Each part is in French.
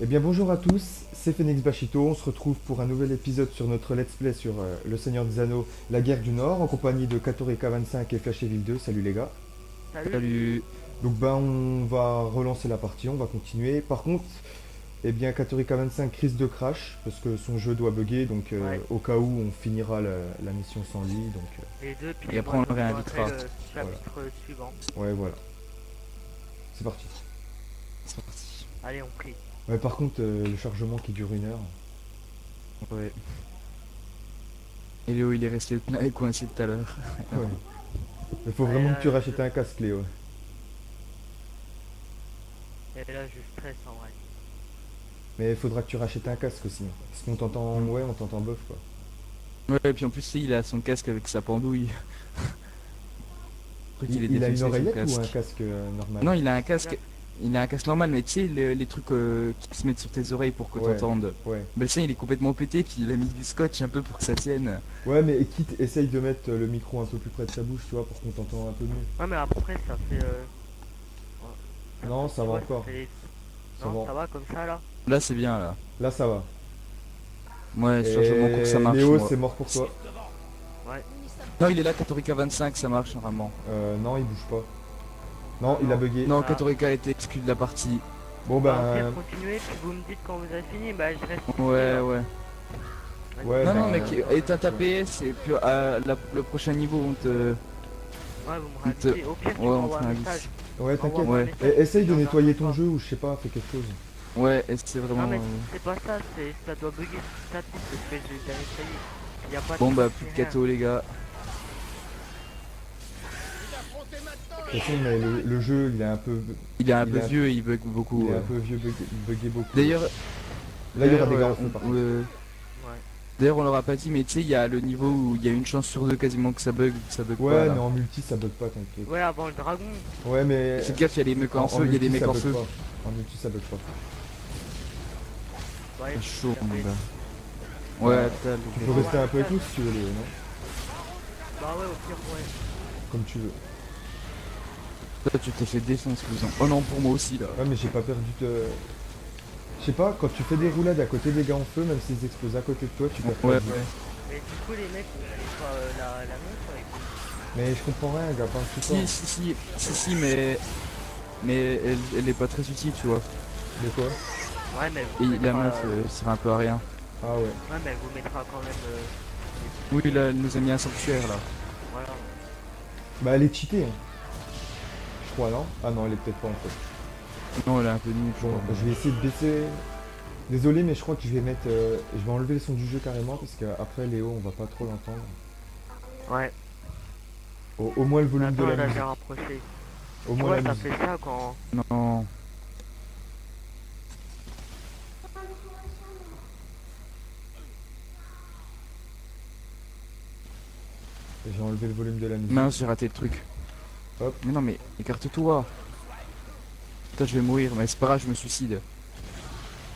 Eh bien bonjour à tous, c'est Phoenix Bashito, on se retrouve pour un nouvel épisode sur notre let's play sur Le Seigneur des Anneaux, la guerre du Nord, en compagnie de Katorika 25 et Flash Evil 2, salut les gars. Salut. Salut. Donc ben on va relancer la partie, on va continuer. Par contre, eh bien Katorika 25 risque de crash, parce que son jeu doit bugger, donc Ouais. au cas où on finira la mission sans lui, donc Les deux, puis Et après, moi, on le je réinvitera. ferai le chapitre suivant. ouais voilà. C'est parti. C'est parti. Allez, on prie. Ouais, par contre, le chargement qui dure 1 heure. Ouais. Et Léo, il est resté coincé tout à l'heure. Ouais. Il faut vraiment que tu rachètes un casque Léo. Et là, je stresse en vrai. Mais il faudra que tu rachètes un casque aussi. Parce qu'on t'entend, ouais, on t'entend bof quoi. Ouais, et puis en plus, il a son casque avec sa pendouille. Je crois qu'il est Il a une défoncé, son oreillette ou un casque. casque normal? Non, il a un casque. Il a un casque normal, mais tu sais, les trucs qui se mettent sur tes oreilles pour que Ouais. t'entendes. Ouais. Ben ça, il est complètement pété, puis il a mis du scotch un peu pour que ça tienne. Ouais, mais quitte, essaye de mettre le micro un peu plus près de ta bouche, tu vois, pour qu'on t'entende un peu mieux. Ouais, mais après, ça fait. Non, ça va ouais, encore. fait- Ça Non, va. ça va comme ça là. Là, c'est bien, là. Là, ça va. Ouais, je m'en que ça marche. Léo, moi. c'est mort pour toi. Ouais. Non, il est là, Katorika 25, ça marche normalement. Non, il bouge pas. Non, il a bugué. Non, Ah. Katorika a été exclu de la partie. Bon, Bah, au ben. pire, continuez, puis vous me dites quand vous avez fini. Bah, je reste. ici, Ouais, là. ouais. Vas-y. Ouais, Non, bah, non, mec, éteins ta PS et puis le prochain niveau, on te. Ouais, vous me rajoutez. Au pire, tu Ouais, on m'envoies te un réinvite. message. Ouais, t'inquiète. Envoie-moi un Ouais. message, Essaye de je nettoyer regarde ton pas. jeu ou je sais pas, fais quelque chose. Ouais, et c'est Non, vraiment. mais c'est pas ça, ça doit bugger sur ta piste parce que j'ai déjà essayé. Y a pas Bon, de bah, soucis, plus de rien. gâteau, les gars. De toute façon, mais le jeu, il est un peu. Il est un Il peu a- vieux et il bug beaucoup. Il est un ouais. peu vieux, bugué beaucoup. D'ailleurs, Là, il y aura des d'ailleurs, gars en feu par contre. Ouais. d'ailleurs, on l'aura pas dit, mais tu sais, il y a le niveau où il y a une chance sur deux quasiment que ça bug pas. Ouais, là. mais en multi, ça bug pas, t'inquiète. Ouais, avant le dragon. Ouais, mais. Fais gaffe, il y a des mecs en En feu, il y a des multi, mecs ça en bug feu. pas. En multi, ça bug pas. Ouais, C'est chaud, ça mon fait- gars. Ouais, t'as Tu le peux Ouais, rester un peu ouais. avec nous si tu veux, Léo, non? Bah ouais, au pire, ouais. Comme tu veux. Toi, tu t'es fait défoncer, cousin. Oh non, pour moi aussi, là. Ouais, mais j'ai pas perdu de. Je sais pas, quand tu fais des roulades à côté des gars en feu, même s'ils explosent à côté de toi, tu perds pas Ouais, de vie. ouais. Mais du coup, les mecs, vous avez pas la montre avec vous. Mais je comprends rien, gars, pas un support. Si, mais elle est pas très utile, tu vois. De quoi? Ouais, mais Et vous la mettra, meuf sert un peu à rien. Ah ouais. Ouais, mais elle vous mettra quand même. Oui, là, elle nous a mis un sanctuaire, là. Voilà. Bah, elle est cheatée, hein. Je crois, non? Ah non, elle est peut-être pas en fait. Non, elle est un peu nulle, je Bon, crois. je vais essayer de baisser. Désolé, mais je crois que je vais mettre. Je vais enlever le son du jeu carrément parce qu'après, Léo, on va pas trop l'entendre. Ouais. Au moins le volume de Attends, la elle a musique. bien rapproché. Au Tu moins vois, la ça musique. fait ça quand. Non. J'ai enlevé le volume de la musique. Mince, j'ai raté le truc. Hop. Mais non, mais écarte-toi. Putain, je vais mourir, mais c'est pas grave, je me suicide.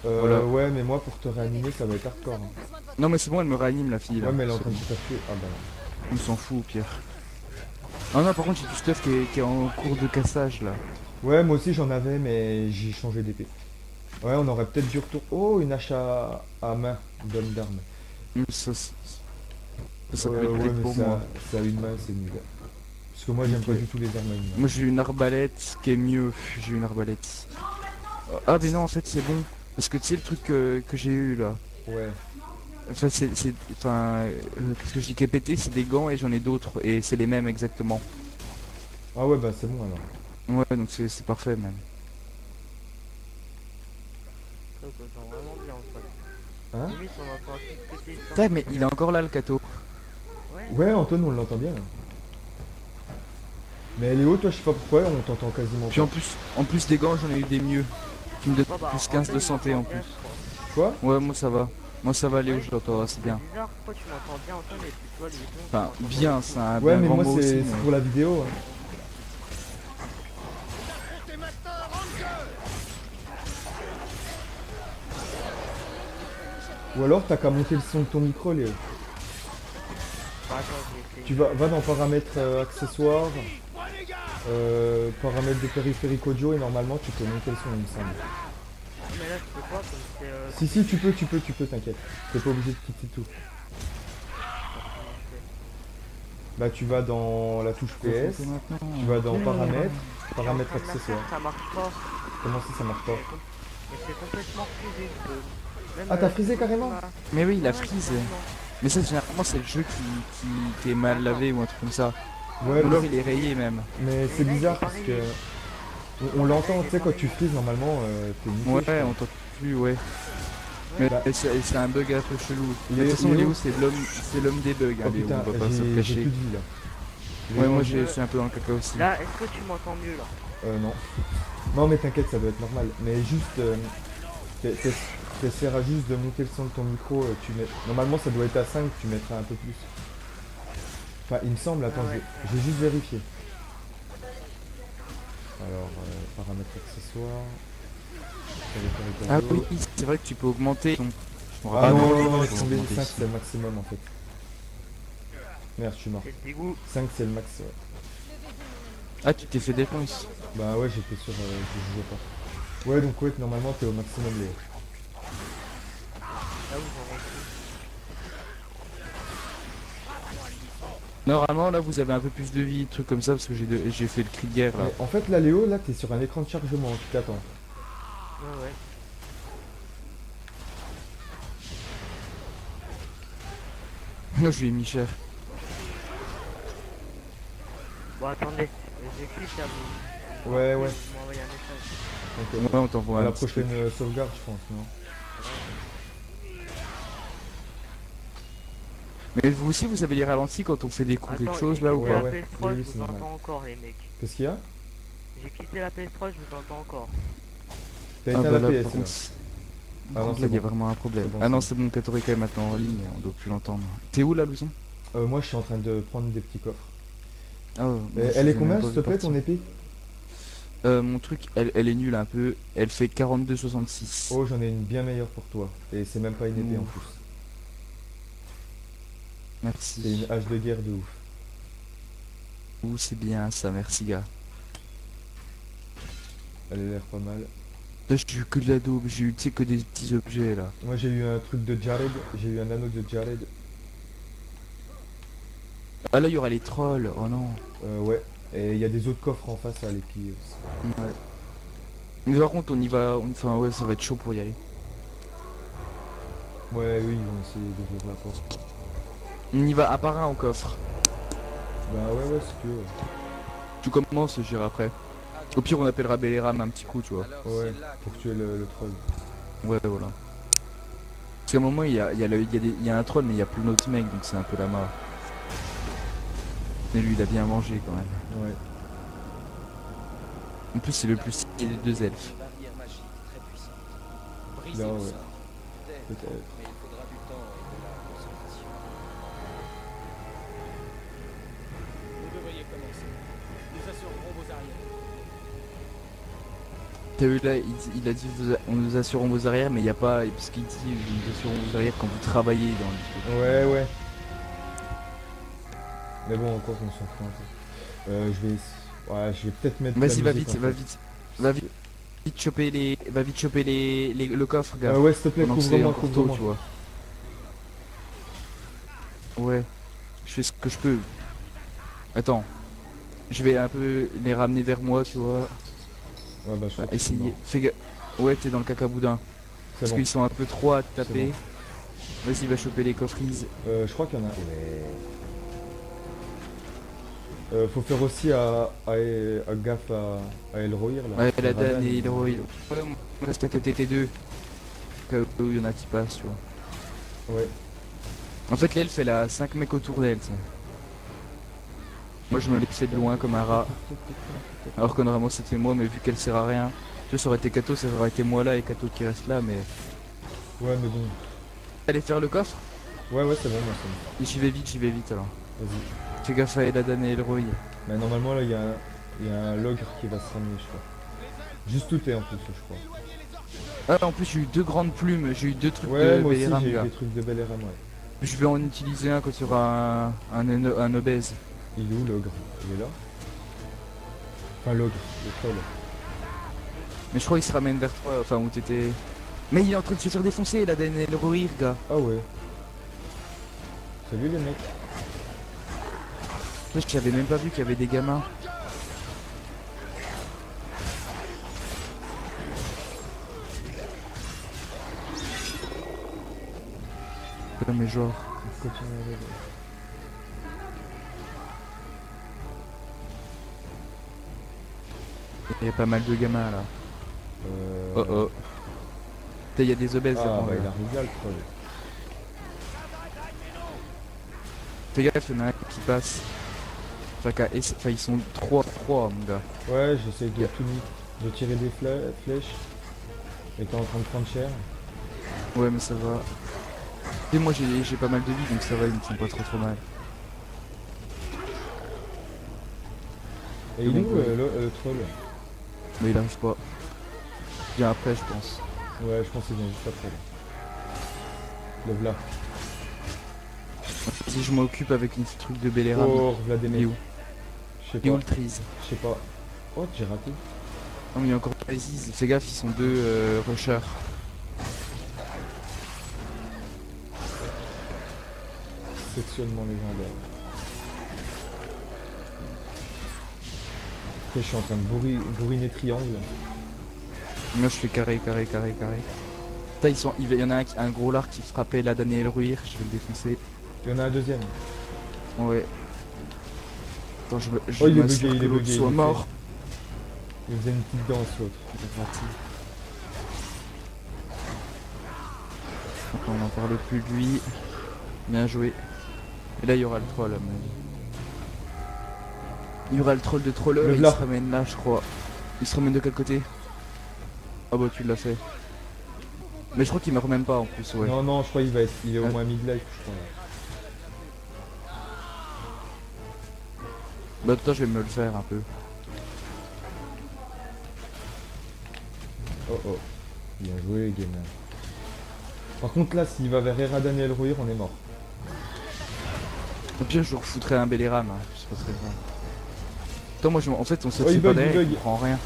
Voilà. Ouais, mais moi pour te réanimer, ça va être hardcore, hein. Non, mais c'est bon, elle me réanime, la fille, là. Ouais, mais elle est en C'est train de bon. se faire tuer. Ah bah non. On s'en fout, au pire. Ah non, par contre, j'ai du stuff qui est en cours de cassage, là. Ouais, moi aussi j'en avais, mais j'ai changé d'épée. Ouais, on aurait peut-être dû retourner. Oh, une hache à main, d'homme d'armes. Ça Ouais, peut être ouais, peut-être mais pour ça, moi. ça a une main, c'est nul. Parce que moi j'aime pas Ok. du tout les armes à une main. Moi, j'ai une arbalète qui est mieux. J'ai une arbalète. Ah, mais non, en fait, c'est bon. Parce que tu sais, le truc que j'ai eu, là. Ouais. Enfin, ce que je dis qui est pété, c'est des gants et j'en ai d'autres. Et c'est les mêmes exactement. Ah ouais, bah c'est bon alors. Ouais, donc c'est parfait, même. Ça s'entend vraiment bien en fait. Hein? Limite, on entend un truc péter. Putain, mais il est encore là, le cateau. Ouais. Ouais, Anton, on l'entend bien là. Mais Léo, toi, je sais pas pourquoi, on t'entend quasiment Puis pas. en plus des gants, j'en ai eu des mieux. Qui me donnent Oh, bah, plus 15 de Antoine, santé il en m'entend bien, plus. je crois. Quoi? Ouais, moi ça va. Moi ça va, Léo, Ouais. je l'entends assez bien. C'est bizarre, pourquoi tu m'entends bien Antoine et puis toi, les gens, Enfin, tu m'entends bien, pas. c'est un Ouais, bien mais grand moi mot aussi. c'est mais- pour la vidéo, hein. Ou alors t'as qu'à monter le son de ton micro, Léo. Bah, attends, je vais essayer. Tu vas dans paramètres accessoires, paramètres de périphérique audio et normalement tu peux monter le son, il me semble. Mais là, je peux pas, comme c'est... Si, tu peux, t'inquiète. T'es pas obligé de quitter tout. Bah tu vas dans la touche PS, tu vas dans paramètres, paramètres accessoires. Ça marche pas. Comment ça marche pas? Mais c'est complètement frisé. Même, Ah t'as frisé carrément? Mais oui, il a Ouais, freeze. complètement. Mais ça, généralement, c'est le jeu qui est mal lavé ou un truc comme ça. Ouais, Ou alors il est rayé même. mais c'est bizarre parce que on l'entend, tu sais, quand tu frises normalement, t'es niqué. Ouais, je crois. on t'entend plus, ouais. Mais Bah, c'est un bug un peu chelou. Il De toute est- façon, il est Léo, où c'est l'homme des bugs, hein, Oh Léo, putain, on va pas se le j'ai cacher. plus de vie là. Ouais, moi Léon, je suis un peu dans le caca aussi. Là, est-ce que tu m'entends mieux là? Non. Non mais t'inquiète, ça doit être normal. Mais juste, t'essaieras juste de monter le son de ton micro. Tu mets... Normalement ça doit être à 5, tu mettras un peu plus. Enfin, il me semble, attends, Ah ouais. je vais juste vérifier. Alors, paramètres accessoires. Ah oui, c'est vrai que tu peux augmenter. Je me Ah rappelle, non, tu non, non, peux laisse tomber, augmenter 5 ici. c'est le maximum en fait. Merde, je suis mort. C'est le dégoût. 5 c'est le max, ouais. Ah, tu t'es fait défoncer. Bah ouais, j'étais sûr, je jouais pas. Ouais, donc ouais, normalement t'es au maximum, Léo. Là où j'en ai plus. Normalement, là, vous avez un peu plus de vie, trucs comme ça, parce que j'ai fait le cri de guerre, là. Mais en fait, là, Léo, là, t'es sur un écran de chargement qui t'attend. Ouais, ouais. Non, je lui ai mis cher. Bon, attendez. J'écris à vous. Ouais, ouais. Vous m'envoyez un message. Donc, Ouais, on t'envoie à un la petit prochaine truc. sauvegarde, je pense, non? Mais vous aussi, vous avez les ralentis quand on fait des coups, quelque chose, là, ou ouais, pas ouais. PS3, Oui, je c'est vous normal. entends encore, les mecs. Qu'est-ce qu'il y a? J'ai quitté la PS3, je vous entends encore. T'as Ah éteint bah la là, PS, par là. contre, Ah non, là, c'est il y a bon. vraiment un problème. C'est bon, Ah non, c'est c'est bon, Katorika est maintenant en ligne, on doit plus l'entendre. T'es où, là, Louison? Moi, je suis en train de prendre des petits coffres. Ah, moi, Elle je est sais combien, même pas s'il te où plaît, partir. ton épée? Mon truc, elle est nulle un peu. Elle fait 42,66. Oh, j'en ai une bien meilleure pour toi. Et c'est même pas une épée en Ouh. plus. C'est Merci. une hache de guerre de ouf. Ouh, c'est bien ça, merci, gars. Elle a l'air pas mal. Là, j'ai eu que de la daube, j'ai eu, tu sais, que des petits objets, là. Moi, j'ai eu un truc de Jared. J'ai eu un anneau de Jared. Ah, là, il y aura les trolls, oh non. Ouais. Et il y a des autres coffres en face à les piller aussi. Ouais. Mais par contre, on y va, enfin, ouais, ça va être chaud pour y aller. Ouais, oui, ils vont essayer d'ouvrir la porte. On y va un par un au coffre. Bah ouais, ouais, c'est que... Tu commences, j'irai après. Au pire, on appellera Belleram un petit coup, tu vois. Ouais, pour tuer le troll. Ouais, voilà. Parce qu'à un moment, il y a un troll, mais il y a plein d'autres mecs, donc c'est un peu la mort. Mais lui, il a bien mangé quand même. Ouais. En plus, c'est le plus stylé des deux elfes. Barrière magique très puissante. Là, Briser le ouais. sort, peut-être, Peut-être. mais il faudra du temps et de la concentration. Vous devriez commencer. Nous assurerons vos arrières. T'as vu là, il a dit on nous assurons vos arrières, mais il n'y a pas. Parce qu'il dit nous assurons vos arrières quand vous travaillez dans le truc. Ouais, ouais. Mais bon, encore, on s'en fout un peu. Je vais... Ouais, je vais peut-être mettre la Vas-y, va musique, vite, en va fait. vite. Vite choper les. Va vite choper le coffre, gars. Ouais, s'il te plaît, Pendant que c'est couvre-moi, encore tôt, couvre-moi. tu vois. Ouais. Je fais ce que je peux. Attends. Je vais un peu les ramener vers moi, tu vois. Ouais, bah, je crois que c'est Essayer. mort. Fais gaffe. Ouais, t'es dans le caca boudin. C'est Parce bon. qu'ils sont un peu trop à te C'est taper. Vas-y, va choper les coffrises. Je crois qu'il y en a. Faut faire aussi à gaffe à Elrohir là. Ouais, la Radan, Dan et il- Hydro. Ouais, on reste à côté des deux. Au cas où il y en a qui passent, tu vois. Ouais. En fait, l'elfe, elle a 5 mecs autour d'elle, ça. Moi, je me l'ai fait de loin comme un rat. Alors que normalement, c'était moi, mais vu qu'elle sert à rien. Tu vois, ça aurait été Kato, ça aurait été moi là et Kato qui reste là, mais. Ouais, mais bon. Allez faire le coffre. Ouais, ouais, c'est bon, moi, c'est bon. Et j'y vais vite alors. Vas-y. Fais gaffe à Eladan et Elroy. Mais normalement, là, il y a un logre qui va se ramener, je crois. Juste tout est en plus, je crois. Ah, en plus, j'ai eu 2 grandes plumes, j'ai eu 2 trucs Ouais, de moi aussi, Belleram, j'ai eu gars. des trucs de Belleram, ouais. Je vais en utiliser un quand il y aura un obèse. Il est où, l'ogre? Il est là? Enfin, l'ogre, le troll. Mais je crois qu'il se ramène vers toi, enfin où t'étais. Mais il est en train de se faire défoncer, la Daniel Rohir, gars. Ah ouais. Salut les mecs. J'avais même pas vu qu'il y avait des gamins. Mais genre... Continue à aller. Il y a pas mal de gamins là. Oh oh. Putain, il y a des obèses Ah devant, bah là. il arrive là le troll. Fais gaffe, il y en a un qui passe. Enfin, ils sont 3 mon gars. Ouais, j'essaie de tout niquer, de tirer des flèches. Et t'es en train de prendre cher. Ouais, mais ça va. Et moi j'ai pas mal de vie donc ça va, ils me font pas trop mal. Et il est Donc, où le troll? Mais il arrive pas. Bien après, je pense. Ouais, je pense qu'il vient juste après. Le v'là. Si je m'occupe avec une petite truc de Belleram. Oh, v'là des Il est mecs. où Je sais Il est où pas. le trees? Je sais pas. Oh, j'ai raté. Non mais il y a encore pas Aziz. Fais gaffe, ils sont deux rushers. Sectionnement légendaire. Ok, je suis en train de bourriner triangle. Moi je fais carré. Putain, il y en a un gros lard qui frappait la Daniel Ruir, je vais le défoncer. Il y en a un deuxième. Ouais. Attends, Oh, il est m'assure bugué, que il est l'autre bugué. soit mort. Il faisait une petite danse l'autre. Il est parti. On n'en parle plus de lui. Bien joué. Et là il y aura le troll à mon avis. Il y aura le troll de troller Le et il v'là. se ramène là je crois. Il se ramène de quel côté? Ah bah tu l'as fait. Mais je crois qu'il meurt même pas en plus, ouais. Non, non, je crois qu'il est au Ah. moins mid-life, je crois. Bah toi je vais me le faire un peu. Oh oh. Bien joué, gamer. Par contre, là, s'il va vers Era Daniel Ruir, on est mort. Au pire je refoutrai un Belleram, hein. C'est pas très grave. Attends moi en fait on se Oh, il fait pas bug, il derrière, bug. il prend rien.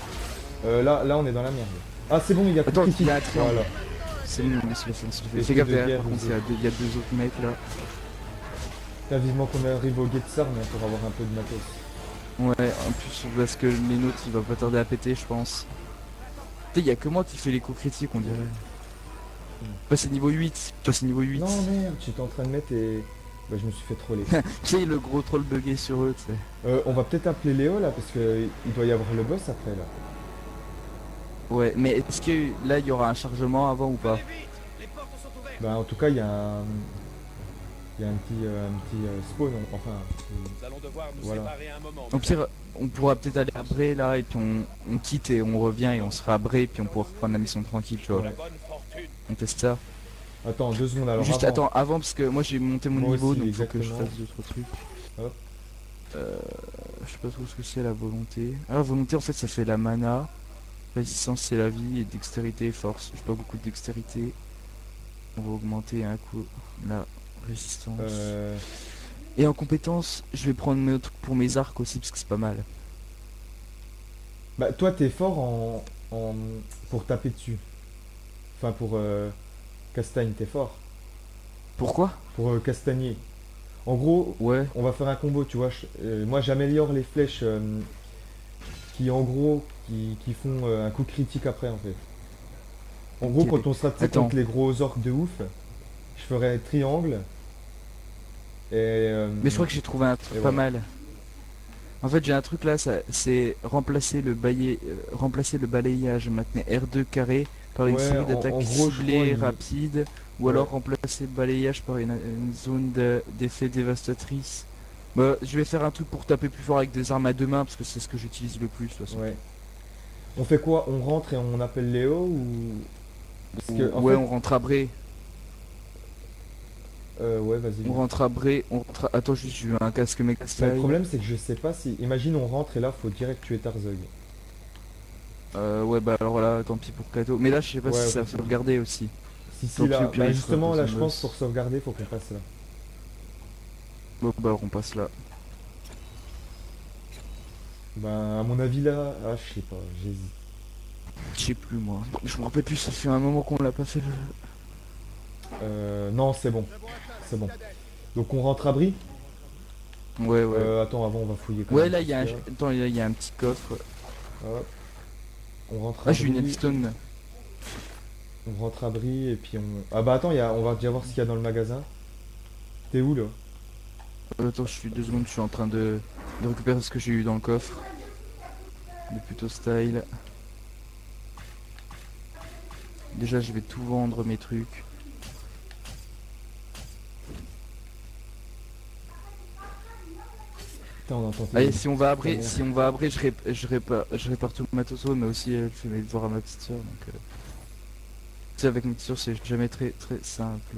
Là, on est dans la merde. Ah, c'est bon, il y a Attends, critique. il y a un triangle. Voilà. C'est bon, on se le fait, on se le fait. Et Fais coup gaffe de derrière, guerre, par contre vous il y a deux autres mecs là. Putain, vivement qu'on arrive au Getsar, mais pour avoir un peu de matos. Ouais, en plus parce que les nôtres il va pas tarder à péter je pense. Putain, y a que moi qui fais les coups critiques on dirait. Passer niveau 8, passer niveau 8. Non, merde, j'étais en train de mettre et... Bah, je me suis fait troller. Tu sais le gros troll bugué sur eux, tu sais. On va peut-être appeler Léo, là, parce que il doit y avoir le boss après, là. Ouais, mais est-ce que là il y aura un chargement avant ou pas? Bah, en tout cas, il y a un... Il y a un petit spawn, enfin... Nous allons devoir nous Voilà. séparer un moment. Au pire, on pourra peut-être aller à Bray là et puis on quitte et on revient et on sera à Bray et puis on pourra reprendre la mission tranquille, tu vois. Ouais. Bonne fortune. On teste ça. Attends, 2 secondes, alors Juste avant. attends, avant parce que moi j'ai monté mon Moi niveau aussi, donc faut que je exactement. fasse d'autres trucs. Hop. Je sais pas trop ce que c'est la volonté. Ah la volonté en fait ça fait la mana. Résistance c'est la vie et dextérité et force. J'ai pas beaucoup de dextérité. On va augmenter un coup la résistance. Et en compétence, je vais prendre mes trucs pour mes arcs aussi parce que c'est pas mal. Bah, toi, t'es fort pour taper dessus. Enfin, pour Castagne, t'es fort. Pourquoi? Pour Castagner. En gros, Ouais. on va faire un combo, tu vois. Moi, j'améliore les flèches qui, en gros, qui font un coup critique après, en fait. En gros, Ok. quand on sera tu sais, Attends. contre les gros orques de ouf, je ferai triangle. Et, Mais je crois que j'ai trouvé un truc et pas voilà. mal. En fait, j'ai un truc là, c'est remplacer remplacer le balayage maintenant R2 carré par une Ouais, série en d'attaques gros, je crois, ciblées, il- rapides, ou Ouais. alors remplacer le balayage par une zone d'effet dévastatrice. Bah, je vais faire un truc pour taper plus fort avec des armes à deux mains parce que c'est ce que j'utilise le plus de toute façon. Ouais. On fait quoi? On rentre et on appelle Léo ou... Parce que, en Ouais, fait, on rentre à Bray. ouais, vas-y. On rentre à Bray, on rentre à... Attends, juste, j'ai eu un casque méga Bah, le style. problème, c'est que je sais pas si... Imagine, on rentre et là, faut direct tuer Tarzog. Ouais, bah alors là, tant pis pour Kato. Mais là, je sais pas Ouais, si ça ok. fait regarder aussi. Si, Tant pis, là, au pire, bah, il justement, fera là, des je pense boss. pour sauvegarder, faut qu'on passe là. Bon, bah alors on passe là. Bah, à mon avis, là, ah, je sais pas, j'hésite. Je sais plus moi. Je me rappelle plus, ça fait un moment qu'on l'a pas fait. Non, c'est bon. C'est bon. Donc on rentre à Brie. Ouais, ouais. Attends, avant on va fouiller quand Ouais, même là, tout il y a un... ce qu'il Attends, il y a un petit coffre. Hop. On rentre Ah, à j'ai une Brie. headstone. On rentre à Brie et puis on... Ah bah attends, on va déjà voir ce qu'il y a dans le magasin. T'es où là? Attends, je suis 2 secondes, je suis en train de récupérer ce que j'ai eu dans le coffre. Il est plutôt style. Déjà, je vais tout vendre mes trucs. Putain, on entend tes- Allez, si on va à Bray, merde. je répare tout le matos, mais aussi je fais mes devoirs à ma petite soeur. Donc, tu sais, avec ma petite soeur, c'est jamais très très simple.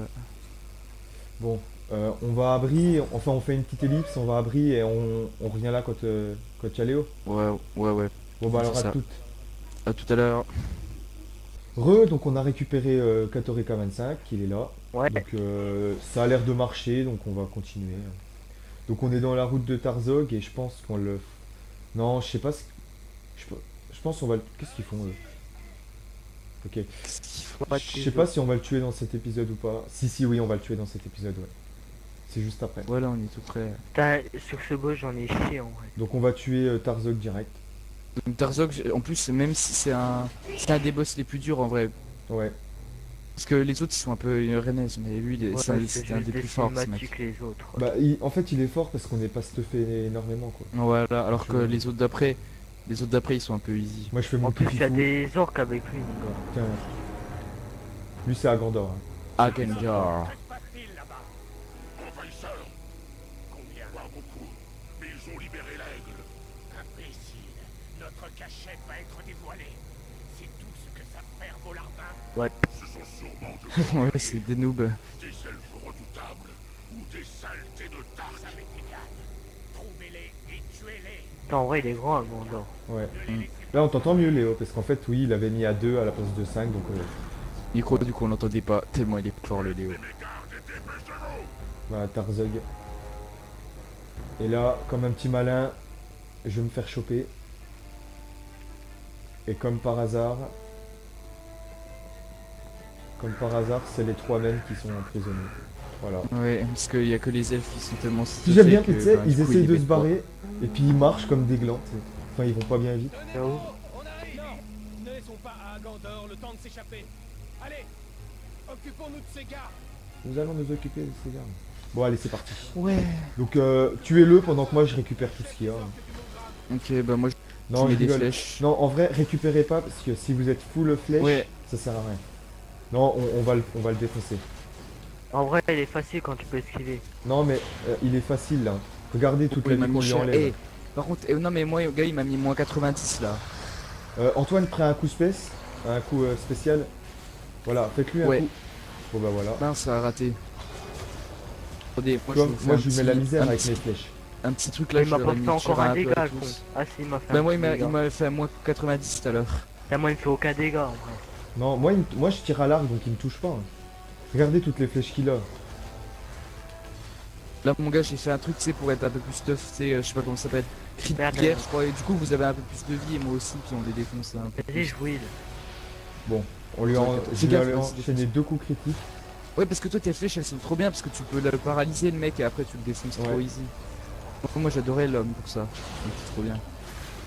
Bon, on va à Brie, enfin on fait une petite ellipse, on va à Brie et on revient là quand il y a Léo. Ouais, ouais, ouais. Bon bah alors C'est à ça. toutes. À tout à l'heure. Donc on a récupéré Katorika 25, il est là. Ouais. Donc ça a l'air de marcher, donc on va continuer. Donc on est dans la route de Tarzog et je pense qu'on le... Non, je sais pas ce... je pense qu'on va le... Qu'est-ce qu'ils font eux? Ok. Qu'est-ce qu'il faut Je sais pas si on va le tuer dans cet épisode ou pas. Si, oui, on va le tuer dans cet épisode, ouais. C'est juste après. Voilà, on est tout prêt. Putain, sur ce boss, j'en ai chié en vrai. Donc on va tuer Tarzog direct. Donc Tarzog, en plus, même si c'est un des boss les plus durs en vrai. Ouais. Parce que les autres ils sont un peu renaises, mais lui Ouais, c'est un c'est des juste des plus forts ce mec. cinématiques les autres. Bah, en fait, il est fort parce qu'on n'est pas stuffé énormément, quoi. Voilà, alors que Je- les autres d'après ils sont un peu easy. Moi, je fais mon En plus, il y a pifou. des orques avec lui, mon gars. Tiens. Lui, c'est Agandor. Hein. Agenjar. Pas de fil là-bas. Envahisseurs! Combien? Pas beaucoup, mais ils ont libéré l'aigle. Imbécile. Notre cachette va être dévoilée. C'est tout ce que savent faire vos larbins. Ce sont sûrement Ouais, c'est des noobs. des elfes redoutables ou des saletés de Tarse. Ça m'est égal. Trouvez-les et tuez-les. Putain, en vrai, il est grand, un Gondor. Ouais. Ne les laissez Là, on t'entend mieux, Léo, parce qu'en fait, oui, il avait mis à 2 à la place de 5, donc... Micro du coup on l'entendait pas, tellement il est fort le Léo. Les gardes et dépêchez-vous! Voilà, Tarzog. Et là, comme un petit malin, je vais me faire choper. Et comme par hasard... c'est les 3 mêmes qui sont emprisonnés. Voilà. Ouais, parce qu'il y a que les elfes qui sont tellement Ce que j'aime bien, que, tu sais, bah, ils du coup, essayent de les se mettent pas. barrer, et puis ils marchent comme des glands, tu sais. Enfin, ils vont pas bien vite. J'avoue. On arrive. Non, ne laissons pas à Gandor le temps de s'échapper. Allez, occupons-nous de ces gars. Nous allons nous occuper de ces gardes. Bon, allez, c'est parti. Ouais. Donc, tuez-le pendant que moi je récupère tout ce qu'il y a. Ok, bah moi je Non, mets je des rigole. flèches. Non, en vrai, récupérez pas, parce que si vous êtes full flèche, Ouais. ça sert à rien. Non, on va le défoncer. En vrai, il est facile quand tu peux esquiver. Non, mais il est facile, là. Regardez toute Oui, la il m'a vie qu'on mis lui cher. enlève. Eh, par contre, non mais moi, le gars il m'a mis moins 90 là. Antoine, prend un coup space, un coup spécial. Voilà, faites-lui un Ouais. coup. Bon, bah voilà. Mince, ça a raté. Attendez, moi, Comme, je, vous fais moi, un je lui mets la petit- misère un avec petit- mes flèches. Un petit truc là, Il m'a je pas leur ai fait mis encore tirer un peu à dégât, le tous. con. Ah si, il m'a fait Bah un moi petit dégât. il m'a fait moins 90 tout à l'heure. Là, moi, il me fait aucun dégât, en vrai. Non, moi je tire à l'arc, donc il me touche pas. Hein. Regardez toutes les flèches qu'il a. Là mon gars j'ai fait un truc tu sais pour être un peu plus stuff, tu sais, je sais pas comment ça s'appelle. Cri de Merde. guerre je crois, et du coup vous avez un peu plus de vie et moi aussi puis on les défonce un peu. Vas-y, je wheel. Bon, on lui Ouais, a, fais je lui ai gaffe, enchaîné 2 coups critiques. Ouais parce que toi tes flèches elles sont trop bien parce que tu peux le paralyser le mec et après tu le défonces trop Ouais. easy. Donc, moi j'adorais l'homme pour ça, c'est trop bien.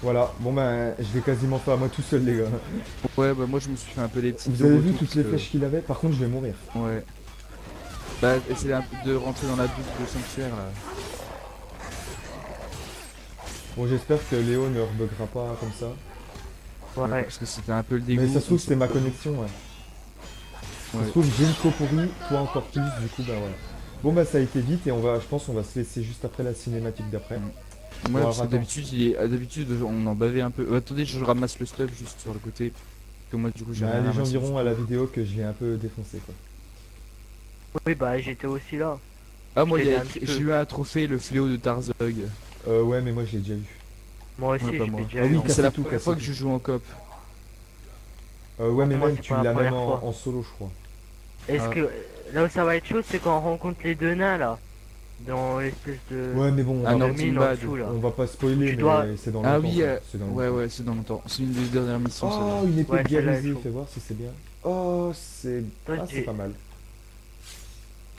Voilà, bon ben, je vais quasiment faire à moi tout seul, les gars. Ouais bah moi je me suis fait un peu les petits Vous avez dos vu autour, toutes les parce que- flèches qu'il avait? Par contre, je vais mourir. Ouais. Bah essayer un peu de rentrer dans la boucle de sanctuaire là. Bon, j'espère que Léo ne rebuggera pas comme ça. Ouais. Parce que c'était un peu le dégoût. Mais ça se trouve, c'était ma connexion, ouais. Ça Ouais. se trouve, j'ai une co pourrie, toi encore plus, du coup, ben voilà. Bon, bah, ça a été vite et je pense qu'on va se laisser juste après la cinématique d'après. Moi, Bon, parce que attends. d'habitude, on en bavait un peu. Attendez, je ramasse le stuff juste sur le côté. Que moi, du coup, j'ai Bah, rien les gens ramassé. diront à la vidéo que je l'ai un peu défoncé, quoi. Oui, bah, j'étais aussi là. Ah, moi, je il y l'ai a un petit j'ai peu. eu un trophée, le fléau de Tarzog. Ouais, mais moi, je l'ai déjà eu. Moi aussi, Ouais, je pas l'ai moi. déjà Ah eu. oui, en cassez C'est la tout, première cassez fois tout. que je joue en coop. Ouais, mais Moi, même, c'est tu pas la l'as même première fois. en solo, je crois. Est-ce Ah. que là où ça va être chaud, c'est quand on rencontre les deux nains là. Dans l'espèce de... Ouais, mais bon, Ah on, non, va, de mine en Timbad. dessous là. on va pas spoiler, Tu mais dois- c'est dans Ah longtemps. oui, quoi. C'est dans ouais, longtemps. ouais, c'est dans longtemps. C'est une des dernières missions, ça. Oh, une épée Ouais, celle-là, guérisée, elle est fais voir si c'est bien. Oh, c'est Toi, c'est j'ai- pas mal.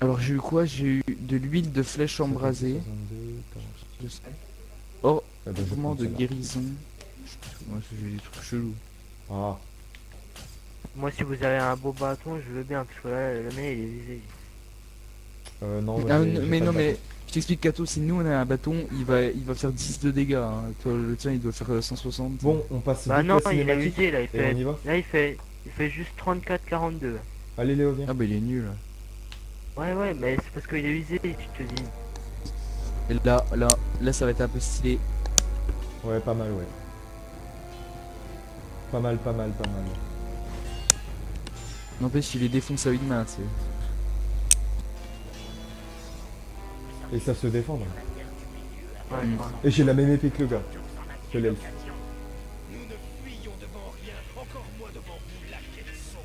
Alors j'ai eu quoi? J'ai eu de l'huile de flèche embrasée. 62, 40. Je sais. Oh, Ah bah, je vais mouvement prendre de celle-là. guérison. Moi j'ai des trucs chelous. Ah, Moi, si vous avez un beau bâton, je veux bien, parce que là, le mec, il est visé. non, Ah, j'ai mais pas non, de mais bâton. je t'explique, Kato, si nous on a un bâton, il va faire 10 de dégâts. Hein. Toi, le tien il doit faire 160. Bon, on passe Bah vite non, la il a cinématique usé là, et on y va. il fait juste 34-42. Allez Léo, viens. Ah bah il est nul. Ouais, mais c'est parce qu'il est usé, tu te dis. Et là ça va être un peu stylé. Ouais, pas mal, ouais. Pas mal. N'empêche, il les défonce à une main, tu sais. Et ça se défendre. Ouais, Mm. voilà. Et j'ai la même épée que le gars. Que l'elfe. Nous ne fuyons devant rien, encore moins devant vous, la Kelso.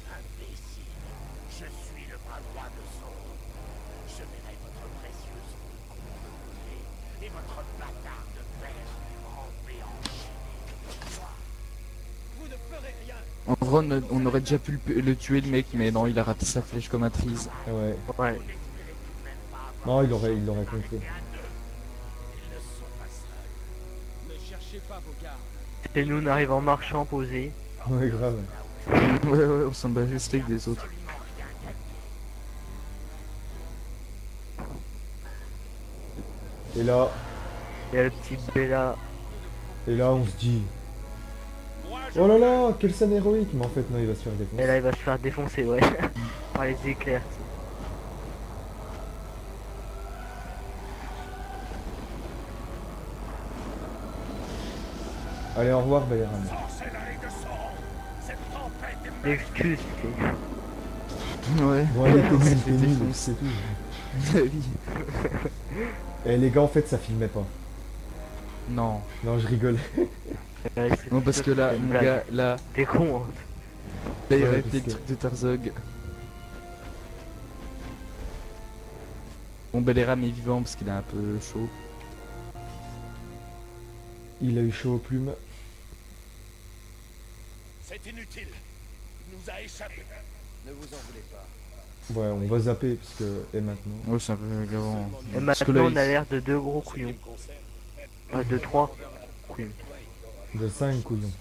Imbécile, je suis le bras droit de Sauron. Je verrai votre précieuse roue brûler et votre bâtard de père ramper en Chine. Vous ne ferez rien. En vrai, on aurait déjà pu le tuer, le mec, mais non, il a raté sa flèche comme un trise. Ouais. Ouais. Non, il aurait compris. Ne cherchez pas vos gardes. Et nous, on arrive en marchant posé. Ouais, grave. Ouais, on s'en bat le steak des autres. Et là, Il y a le petit Bella. on se dit. Oh là là, quelle scène héroïque. Mais en fait, non, il va se faire Et défoncer. là, il va se faire défoncer, ouais. Par les éclairs. Allez, au revoir, Valéran. Sorcellerie de Sauron, cette tempête est L'excuse, c'est... Ouais. Bon, allez, t'es nul, C'est t'es nul, défonce. c'est tout. Oui. Et les gars, en fait, ça filmait pas. Non. Non, je rigole. Non, parce que là, mon gars, là, T'es con, hein. là il Ouais, répète parce le que- truc de Tarzog. Bon, Belleram est vivant parce qu'il est un peu chaud. Il a eu chaud aux plumes. C'est inutile. Il nous a échappé. Ne vous en voulez pas. Ouais, on va zapper parce que. Et maintenant. Ouais, c'est un peu gavant. Et Parce que maintenant, là, on a l'air de deux gros couillons. Ah, de trois couillons. De 5 couillons.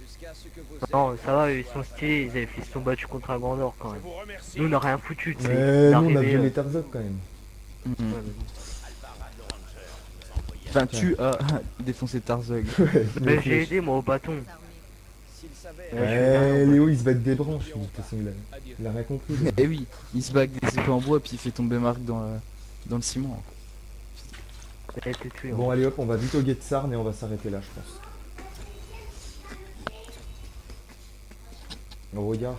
Jusqu'à ce que vos Non, ça va, ils sont stylés, ils se sont battus contre un grand or quand Je même. vous remercie. Nous, on n'a rien foutu, tu sais. Mais nous, on a D'arriver, violé Tarzok quand même. Mhm. ouais, Enfin, tu as défoncé Tarzog. mais j'ai aidé, moi, au bâton. s'ils savaient Ouais, je vais Ouais, bien, Léo, il se bat avec des branches. De toute façon, il a rien compris. lui. Eh oui, il se bat avec des épées en bois puis il fait tomber Marc dans le ciment. Il a été tué. Bon, allez hop, on va vite au Guet-Sarn et on va s'arrêter là, je pense. Oh, regarde.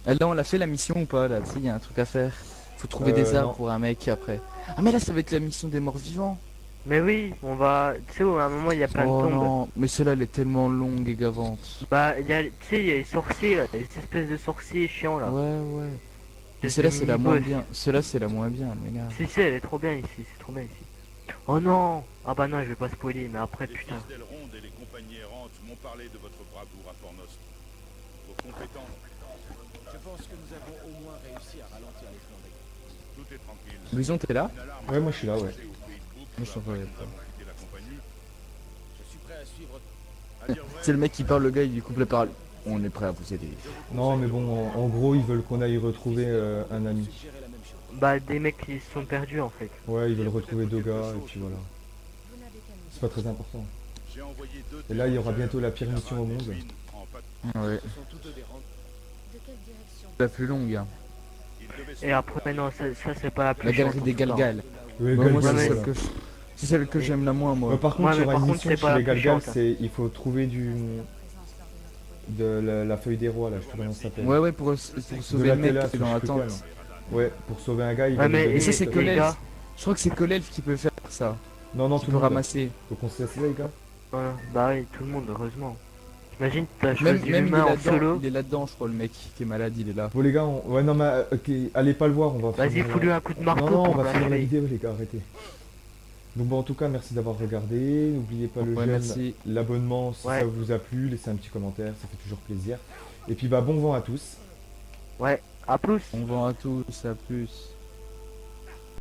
Ah, là, on l'a fait la mission ou pas? Là, tu sais, il y a un truc à faire. Faut trouver des arbres non. pour un mec après. Ah, mais là, ça va être la mission des morts vivants. Mais oui, on va... Tu sais, à un moment, il y a plein de Oh tombes. non, mais celle-là, elle est tellement longue et gavante. Bah, tu sais, il y a les sorciers, là, les espèces de sorciers chiants, là. Ouais, ouais. Mais Des celle-là, c'est la moins mini-boss. bien. Celle-là, c'est la moins bien, les gars. Si, elle est trop bien ici, c'est trop bien ici. Oh non. Ah bah non, je vais pas spoiler, mais après, Les putain. fils d'Elrond et les compagnies errantes m'ont parlé de votre bravoure à Fornost. Vos compétences, Je pense que nous avons au moins réussi à ralentir les flandries. tout est tranquille. Louison, t'es là? Une alarme Ouais, moi, je suis là, ouais. au pays de Bouc Moi, je t'en va parlais nous avoir quitté la compagnie. Je suis prêt à suivre. À dire vrai, C'est le mec qui parle, le gars, il lui coupe la parole. On est prêt à vous aider. Non, mais bon, en gros, ils veulent qu'on aille retrouver un ami. Suggérer la même chose. Bah, des mecs qui se sont perdus, en fait. Ouais, ils veulent retrouver Doga, et puis voilà. C'est pas très important. j'ai envoyé deux Et là, il y aura bientôt la pire mission au monde. en pat- Ouais. Ce sont tous deux des rangs. La plus longue. Hein. Ils devaient se Et après, non, ça c'est pas la plus La galerie chiante, des en tout cas. Galgal. Ouais, Bah, moi, Galgal, c'est ouais. celle ça. que c'est celle que j'aime la moins, moi. Par contre, Ouais, il y mais aura par une contre, mission c'est chez pas les la plus Galgal, chiante. c'est il faut trouver la feuille des rois, là, je sais pas comment ça s'appelle. Ouais, ouais, pour De sauver la le mec Télas, qui est ou dans je sais plus quoi, l'attente. là. Ouais, pour sauver un gars, il Ouais, va mais nous donner Et ça, c'est une que feuille. les l'elfe. gars, Je crois que c'est que l'elfe qui peut faire ça. Non, non, Qui tout peut le monde. ramasser. Donc on se laisse là, les gars. voilà. Bah oui, tout le monde, heureusement. Imagine, t'as Même, choisi même il est l'humain en là-dedans, solo. il est là-dedans, je crois, le mec qui est malade, il est là. Bon les gars, ouais non mais ok, allez pas le voir, on va Vas-y, finir fous-lui la- un coup de Non marteau non, on pour va finir la l'achever. vidéo les gars, arrêtez. Donc bon en tout cas merci d'avoir regardé, n'oubliez pas le Ouais, j'aime, merci. l'abonnement si Ouais. ça vous a plu, laissez un petit commentaire, ça fait toujours plaisir. Et puis bah bon vent à tous. Ouais, à plus. On vend à tous, à plus.